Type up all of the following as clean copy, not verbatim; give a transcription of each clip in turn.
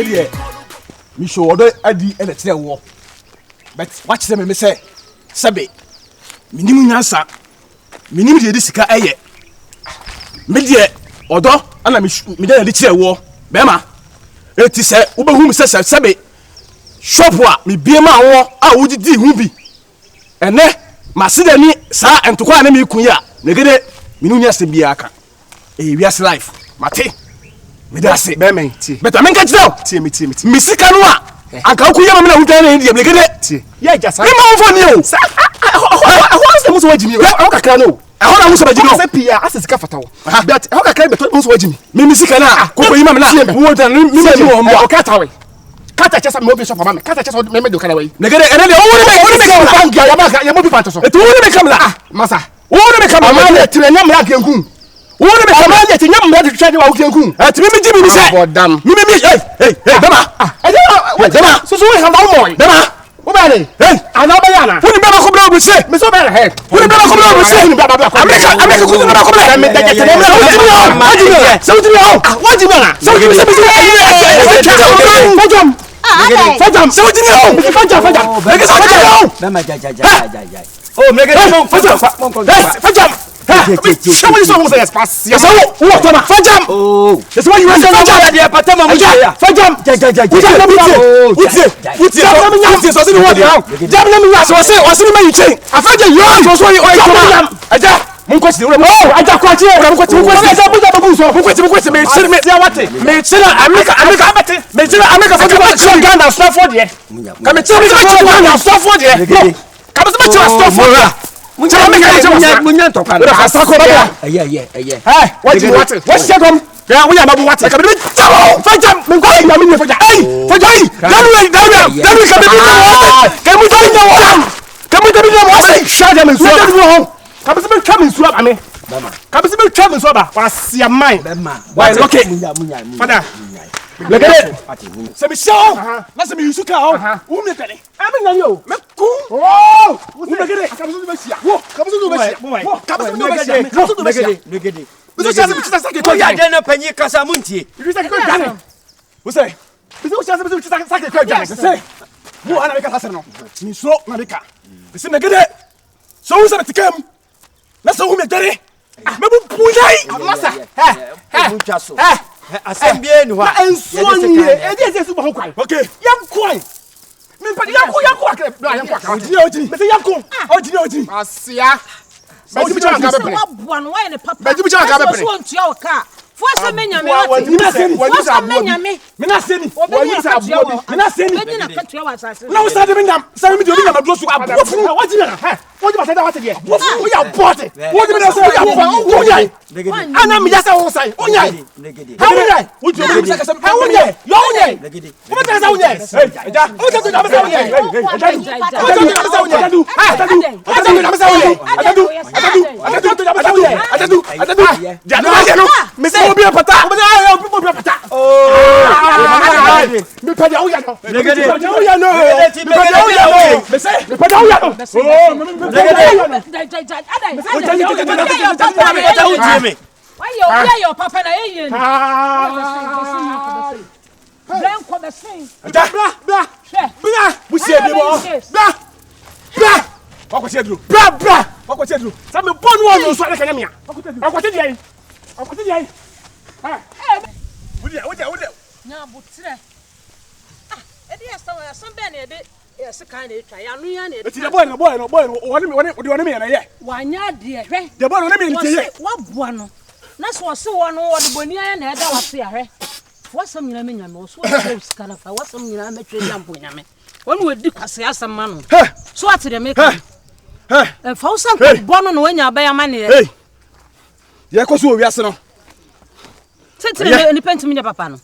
media. Me show order adi and a war. But watch them and say, Sabe, minimum answer. Minimum the disca aye. Media order and I media the war. Bema, it is a Uber whom says Sabe. Shop wa me be ma wo a wo di hu bi ene masida ni sa entoko ane me kunya negede minunya se bia aka e wiase life mate me da se be men ti beta men ka jiro ti me sika no a anka kunya ma me na hudan na ndi negede ti ya jasa me ma won ni o ho se muso wajimi o kakra no ho na muso wajimi o se pia ase sika fatawo but ho kakra beto muso wajimi me sika na ko yima me na wo dan ni me wo mbo o katawe Kata chesa mo be shop mama. Kata chesa me do kana way. Negere ene woni me bank ya mo bi panto so. Eto woni me kamla. Masa. Woni me kamla. Mama tire nyam ya kenku. Woni me kamla ya tire nyam ya de twade wa kenku. Ti me jimi ni se. Bodam. Me hey dama. Dama. So we have no more. Dama. Wo ba ni? Hey, ana ba yana. Woni be ba ko bla bu se. Me so be he. Woni be ba ko bla bu se. America ko be ba ko bla. Me de ke me bla. Wajimi. Wajimi. So we Fajam. Fajam. So what do you know? Fajam. Make it Fajam. Mama ja. Oh, make it Fajam. Show me some say pass. Yes, what Tama? Fajam. Oh. That's why you want to Fajam dia patama mo ya. Fajam. Ja. Uti. So say what dia. Jam na mi so say o say me you change. Afaje yo so you Tama. Aja. Munkwesi ure oh aja kwachi ure munkwesi aja buja baguso munkwesi me chire me ya wate me chire America abete me chire America for the Ghana stuff for there ka me chire Ghana stuff for there ka me chire stuff for there munya to kan asako baba yeah what you want what second ya we amabu wate ka me chawo fajam me ko ya me fajam fajai dalu ka me wate ka mu to wate ka mu to wate shade me so Kabisibe come so ba me. Kabisibe come so ba. Wasia man. Why okay. Father. Legede. Se mi show. Na se mi yusuka o. Wo me pele. E me nyanyo. Me ku. Oh. Wo legede. Kabisibe be sia. Wo. Kabisibe be sia. Wo. Kabisibe be sia. Kabisibe be sia. Legede. Biso chance bi chita sake ko. Ya de na panyi kasa muntie. Biso sake ko dane. Wo say. Biso chance bi chita sake ko dane. Say. Wo ana be ka sase no. Mi so na be ka. Biso legede. So wo say tikem. Na so me dere me bu punai masa muncha so asembie ni wa enso ni e dey bo kwai okay yam kwai me pa yam kwa akre yam kwa ojini me say yam ko ojini asia be jibi cha ka be pre wa no wa ne papa be jibi cha ka be pre so ntua o ka fo se menya me ati me na seni wani sa abo me na seni be na katua wa asase na wo sa de me nyam sa me de obi nyam do so abo fu wa jina ha wo ba say da wate de wo ya bote wo de me say ya wo ya ana mi ya say wo say wo ya ha wo ya wo de me say ka say ha wo ya yo wo ya wo ba say wo ya ja wo ja do na me say wo ya me say obi pata obi pata me pede o ya no negede o ya no me pede o ya no me say me pede o ya no oh me negede why you your papa na yen blan ko be sin bra busie bi mo bra Wako chedru. Sa me bonu wonu so ade kanyamia. Wako chedru. Wode. Nya butire. Ede ya so be na ede ya se kan na etwa ya no ya na ede. Eti the boy no woni me na ye. Wanya de hwe. The boy no me ntie ye. Waboa no. Na so se wo no wode boni ya na eda wase ya hwe. Wasam nyina me nyame so wo skana fa wasam nyina me twe nyampo nyame. Wonu wedi kwase asam ma no. So atere me ka. Fausan ko bono no wanya ba ya ma ne. Ye ko so wiase no. Tete ni penti mi papa no.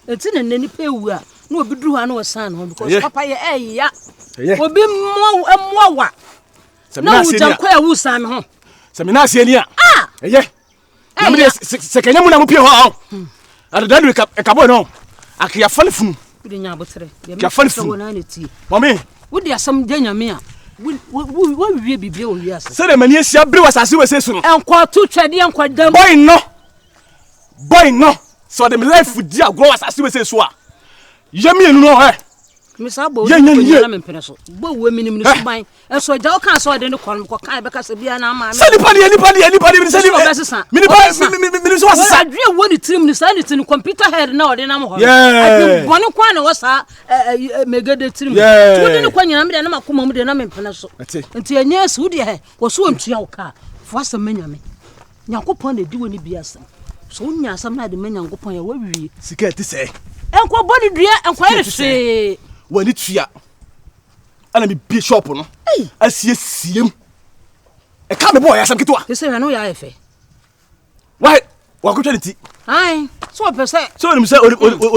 Eti ne ni pa ewu a na obi duru ha na osan no because papa ye ya. Obi mo wa. Na wu jam ko ya wu san me ho. Se me na asie ni a. Na me se kanya mu na mo pie ho. Adada du ka boy no. Akia falefunu. Bi nya abotere. Ka falefunu na na ti. Mami. Wo di asam de nyame a. Wo wie bibie o wiase. Se de mani asia bre wasase we sesu no. Enko to twede enko dam. Boy no. So dem life di agro wasase we sesu a. Yemi no eh. Mr. Bo, you am impeneso. Bo women in the spine. And so Joe can't saw the corn for kind because of Biana. Anybody, I dream what it trim is anything computer head now, then I'm home. Yeah. One corner was a mega de trim. Yeah. What didn't when I'm a come with an impeneso. Until a nurse would have was so to your car. For some many. Yanko upon the do any beasam. So near some night the men and go upon your way. Scared to say. Uncle Bonnie dear and quite say. When it's here, and I'm a bishop, no? I see him. A come boy, as I'm getting. You say, I know you're a Why? What could you? Aye, so per se. So him say, or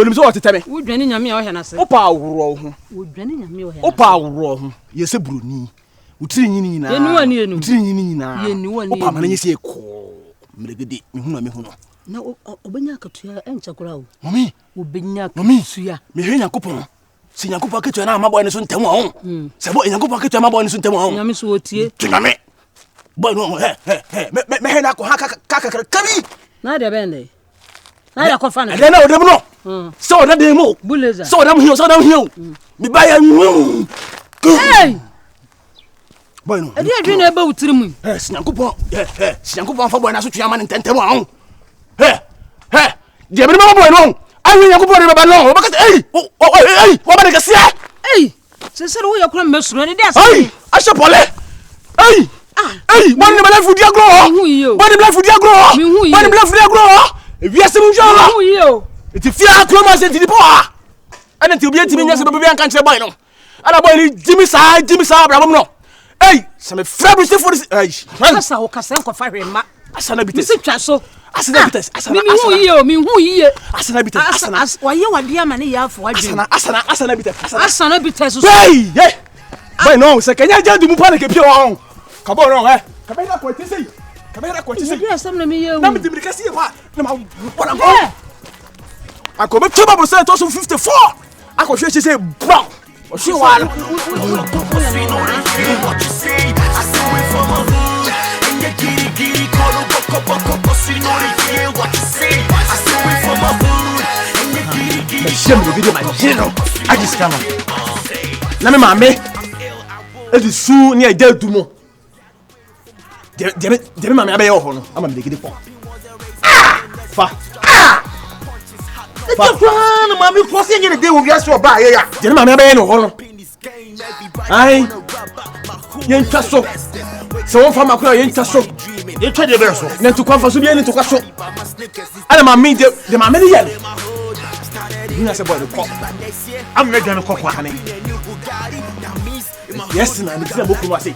him so to tell me. Would draining your meal, and I say, Opa, roll. Would draining your meal. Opa, roll. Yes, a bruni. Utrini na. Utrini na. You knew one. Opa, man, you say, call. Megadi, Mihuno. No, Obenyaka to your answer grow. Mommy, Obenyaka, Mommy, Suya, Mihina Coupon. See, you go to my boy and soon tell me. Say, what you go back to my boy and soon tell me. I miss what you tell me. But no, Kaka, neither Bendy. Neither Coffin. And then I don't know. So that they move. Bullets. So down here. Me buy a room. Hey! Boy, no. I didn't know about him. Yes, Nakupo. Yes, Nakupo for boy, and I should yaman and tell. Hey, dear boy, no. I mean, you go to no, because hey, what about the say? Hey, so we are going to mess with it. Hey, I shall pull it. Hey, one of the life with your grow. One of the life with your grow. One of the life with your grow. If you are some you, it's a fear clomas into the poor. And until be to me, yes, baby, I can't say by no. And I boy, Jimmy Sa, Bravo, no. Hey, some fabric for this. That's how Casanco fire him. I shall not be so. Asana bites. Me who ye? Asana bites. Asana. Why you want dear money here for? Asana bites. Asana bites. Hey, boy, no, say can you just do mupana ke pio on? Come on, eh? Come here, what you say? Come here, what you say? Yes, some me you. Na me dey kasi wa. Na ma what am I? I come to Tema Boy 54. I go say brown. O shi wa. I just come. Let me, mammy. It is soon near dead to more. Dear mammy, I may own. I'm going to make it for. Mammy, crossing in the day will get so by. Dear mammy, I may own. I ain't just so. So from a cry ain't just so. You try the verso. Then to come for Subian to Casso. And I mean the mammy. You know, boy, the cock. I'm not going to cock honey. Yes, and I'm going to say,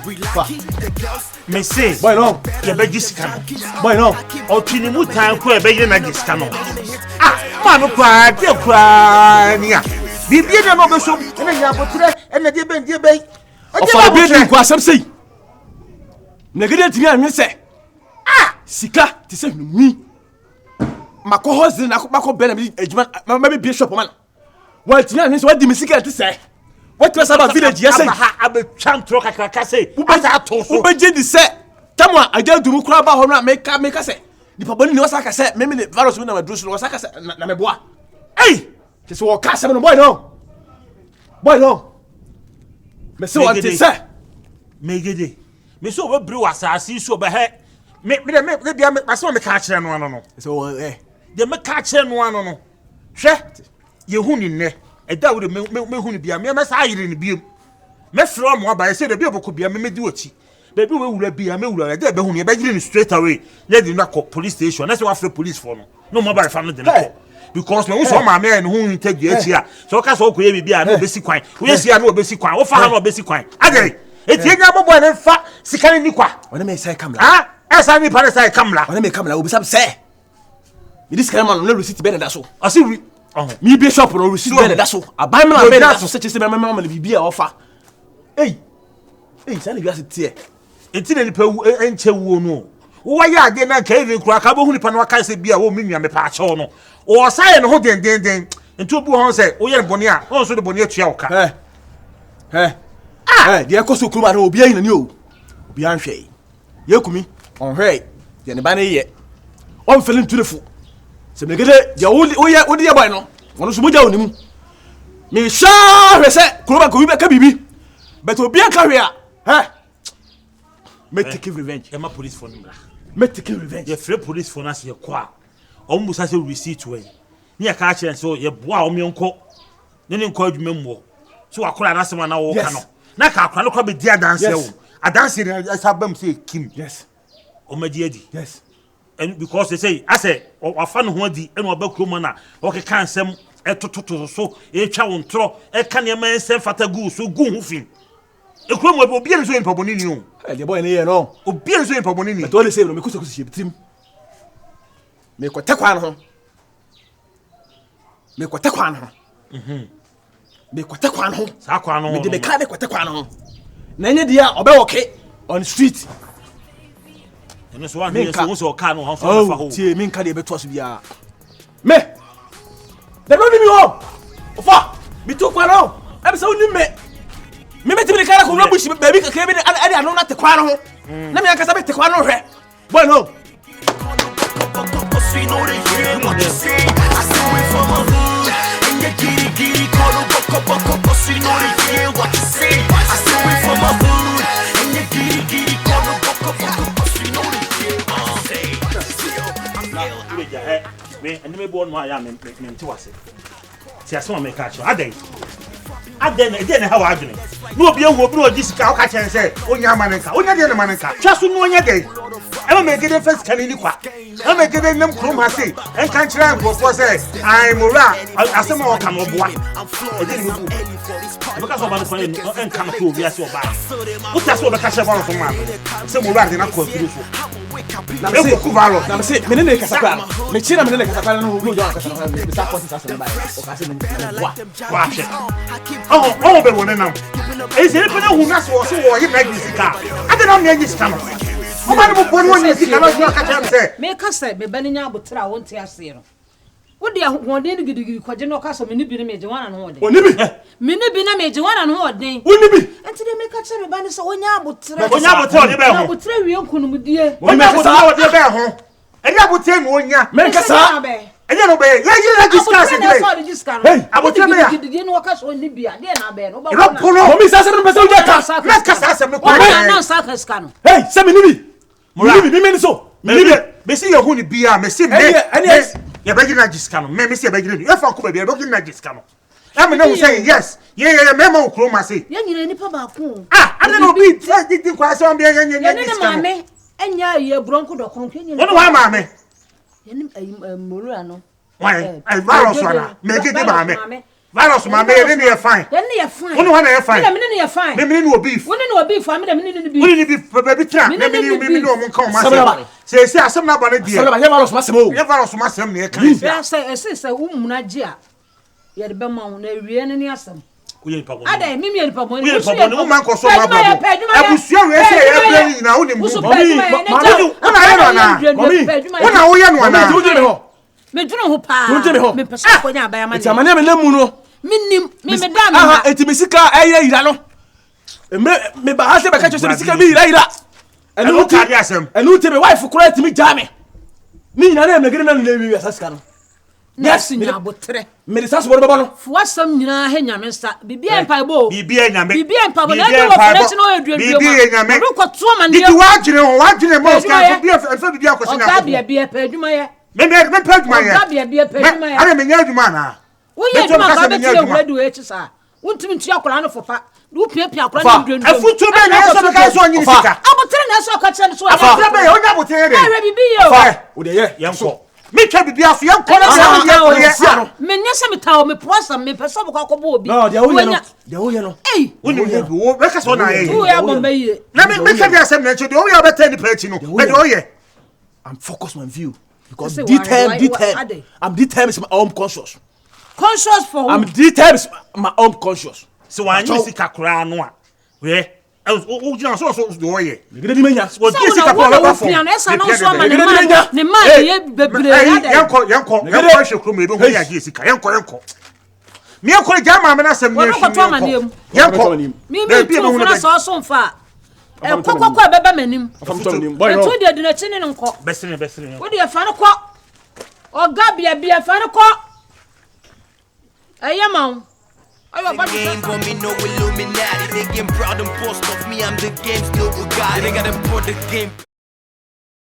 me say, boy, no, the begis can. Boy, no, or Tinimu time, where Bayan Agis can. Ah, man, cry, be being a mobile soup, and then you have and the dear bay. Or for a building, was some say. Negative to me, say, ah, Sika, to say me. My co-host in Akubako Ben, maybe Bishop man. What what the music to say? What was about village? Yes, I be chant rock. I can say, Ubajin say, Tamwa, I don't do crab about make us say. The Paboni was like I said, maybe the virus when I was like I said, Namebois. Hey, just walk cast seven boy, no. Boy, no. Monsieur, what did say? Make it. Miss Over Brew, as I see so by her. Make my son the catcher, no. So, eh. They make catcher one no. Shet, you who in there. A doubt me who be a mere messiah in the beam. Me from what I said the people could be a me do it. Baby will be a mule, a dead who begging straight away. Let them not call police station. That's what after police for no mobile family than because no one my man who take the here. So cast all could be a no basic crime. We see a no basic crime. What for no basic crime? Again, it's young boy and fat, Sikani Niqua. When I may say come, ah, as I mean, Paris, come la. When I may come, I will be some say. This kind of man will receive better. That's all. I see me be shop or receive better. That's all. I buy my better for such as my mamma will be offer. Hey, Sandy, you have it. It's in any and no. Why are they not caving crack? I won't panoca say be a woman and a patch on. Or sign holding then. And two boys say, oh, yeah, Bonia, also the Bonia Chalka. Ah, the Acoso Kuma will be in you. Beyond Shay. You come on her, then the banner yet. I'm feeling to the foot. So, make it your old, oh, yeah, what do you buy no? One of the Me sha we say kuroba ko be ka bibi. But obi an ka we a. Me take revenge. E ma police phone number. Me take revenge. Ye free police phone as ye kwa. Ombu sa se receipt we. Ni aka kire so ye boa o me nko. Ne nko adwuma mu. So akora na sema na wo ka no. Na ka akora no kwa be di adanse wo. Adanse ni asabam say kim. Yes. O magi adi. Yes. And because they say I say wafa no ho adi e no ba kroma na o ke kan sem etototo so e twa won tro e ka ne ma ensem fata gu so gu hu fin. E kroma obi e so en paboni ni o. The boy ni no. Obi e so en paboni ni. But all say no me kusa kusa trim. Me ko tekwa no. Me ko tekwa no. Me ko tekwa no. Sa kwa no. Me de me ka de ko tekwa no. Na nye dia obe woke on street. And so one here so car no han for ho. Tie me nka de be to so bia. Me. They don't leave me home. Ofa, me to kwa no. E be say oni me. Me me timi kara ko na bushi baby ka kebe ade anu na te kwa no ho. Na me akasa be te kwa no hwe. Boy no. Me and me born my am me to us. See as one make catch. Aden how adwene. No obi ewu obi oji sika o ka chen say onya manenka. Onya de manenka. Twa so no onya de. E ma make the first kan ni kwa. E ma make the nem krom ha say. En kan kire an go say I mura asema o ka no boa. E de ni bu. E ka so ba no fa en kan ko obi ase oba. O ta so be ka she ba so ma. Se mura de na ko turu so. Na me ku valo. Na me say me ne kasa kwa. Me chira me ne kasa kwa no hu jo kasa no. Me sa ko sasa ba. O ka se me wa she. Oh, be wona nam. E se pe na hu na so wo ye bag sika. Ade na me nyi sika no. O ma no bo no nyi sika no yo ka tell say. Me kasa me ba nya abotra wo nte ase no. Wo de ahoden gidigidi kwaje no kasa me ni bi na me je wana no hoden. Oni bi. Me ni bi na me je wana no hoden. Oni bi. Enti de me ka che me ba ni so wonya abotra. Wonya abotra o de be ho. Abotra wie nkunumdie. Wonya abotra o de be ho. Enya abotra mi wonya. Me kasa. Enya no be. Ya discuss it. Hey, abotra me ya. Gidigidi no kasa oni bi ade na be no ba. Mo mi sa se no be se o jeka. Me kasa se me ko. Na sa ka ska no. Hey, se me ni bi. Ni bi me so. Me bi. Me si ye hu ni bia, me si me. Ye be gina jiska no. Me si ye be gina. E fa ko be be gina jiska no. I mean, no say yes. Yeah, me ma ukro ma say. Ye nyire nipa ba ko. Ah, I don't know be di kwa so am be ye jiska no. Me enya ye bronco do konkre ni. Wono wa ma me. Ye ni molu ano. Why? I virus wana. Me gidi ba me. Virus ma me ye ni fine. Ye ni ye fine. Wono wa na ye fine. Me ni ye fine. Me ni no beef. Wono no beef, me ni beef. Wono ni beef baby tra. Me ni no mo kan ma say. Say asem na ba na die. Asem na ye virus ma sem o. Ye virus ma sem na ye kan. Ya say wo muna gi a. Ye de be ma wo na wie ne ni asem. Oye pa bon. Ada mi pa bon. Oye pa bon. Wo man ko so ma ba. Abusua we say ye be na wo ni mu. Mami. Wona ye no na. Mami. Wona wo ye no na. Wo je me ho. Me dwunu ho pa. Me pesa ko nya ba ya ma. Ti amane me lemu no. Minnim me da me. Aha, enti me sika eye ira no. Me ba ha se be ka cho se me sika me ira. Enu tari asem. Enu te me wife kura ti me jame. Ni nyina na me gere na lewi asasika no. Yes, nya abotre. Me de saso bo no. Fu asem nyina ha nyame nsa. Bibia empa bo. Bibia nyame. Bibia empa bo na de wo freti no eduadu ma. Bibia nyame. Ru ko to ma ne. Didi wa dwene mo ska bibia fa bibia akosi na. Oga bia pa adwuma ye. Me pa adwuma ye. Oga bia pa adwuma ye. Ana me nya adwuma na. Wo ye adwuma ka be tire wuradu e chi sa. Wontimi ntua akora no fofa. Du piapia akora no eduadu. Afutu be na so ka so anyi sika. Abotre na so ka kire no so. Abotre be onya abotre de. Awe bibia fa. Wo de ye yenko. Me twa bibia so yenko na ye. Me nya se me tawo me prosa me pesa bo ka bo obi. No, de wo ye no. De wo ye no. Ei, woni wo be ka so na ye. wo ya bomba ye. Na me ka dia asem na chi de wo ya beta ni pa chi no. Be de wo ye. I'm focused on view because I'm determined my own conscious. Conscious for who? I'm determined my own conscious. So when you see kakra no a we o jina so do ye. Me gede di menya. O di see kakra no ba fo. Ne ma ye bebre ya de. Yanko hwe kro me be hu ya di sika. Yanko. Me yanko ja ma me na asem ne hwe. Yanko. Me tu na so mfa. Kokoko beba manim. Etu de na chi ne nko. Besene. Wo de fa ne ko. Oga bia fa ne ko. Ayema. The game for me no Illuminati. They game proud and post of me. I'm the game's no Bugatti. They gotta put the game.